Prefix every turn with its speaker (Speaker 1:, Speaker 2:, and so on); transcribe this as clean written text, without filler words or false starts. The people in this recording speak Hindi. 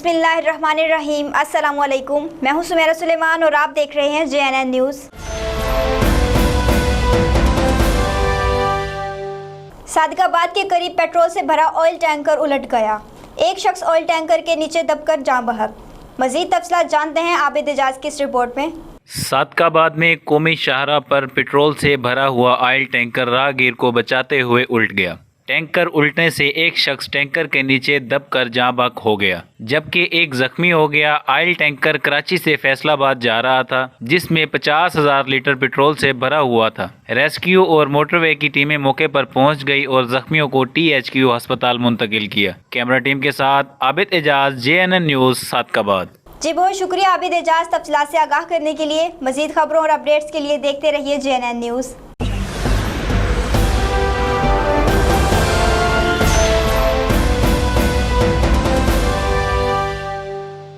Speaker 1: बिस्मिल्लाहिर्रहमानिर्रहीम। अस्सलाम वालेकुम। मैं हूं सुमेरा सुलेमान और आप देख रहे हैं JNN न्यूज़। सादिकाबाद के करीब पेट्रोल से भरा ऑयल टैंकर उलट गया। एक शख्स ऑयल टैंकर के नीचे दबकर जाँ बहक। मज़ीद तफसीलात जानते हैं आबिद एजाज की इस रिपोर्ट में।
Speaker 2: सादिकाबाद में कौमी शाहराह पर पेट्रोल से भरा हुआ ऑयल टैंकर राहगीर को बचाते हुए उल्ट गया। टैंकर उल्टने से एक शख्स टैंकर के नीचे दबकर जाँ बहक हो गया, जबकि एक जख्मी हो गया। ऑयल टैंकर कराची से फैसलाबाद जा रहा था, जिसमें 50,000 लीटर पेट्रोल से भरा हुआ था। रेस्क्यू और मोटरवे की टीमें मौके पर पहुंच गई और जख्मियों को THQ अस्पताल मुंतकिल किया। कैमरा टीम के साथ आबिद एजाज, JNN न्यूज़, सादिकाबाद।
Speaker 1: जी बहुत शुक्रिया आबिद एजाज, तफसीलात से आगाह करने के लिए। मज़ीद खबरों और अपडेट्स के लिए देखते रहिए JNN न्यूज़।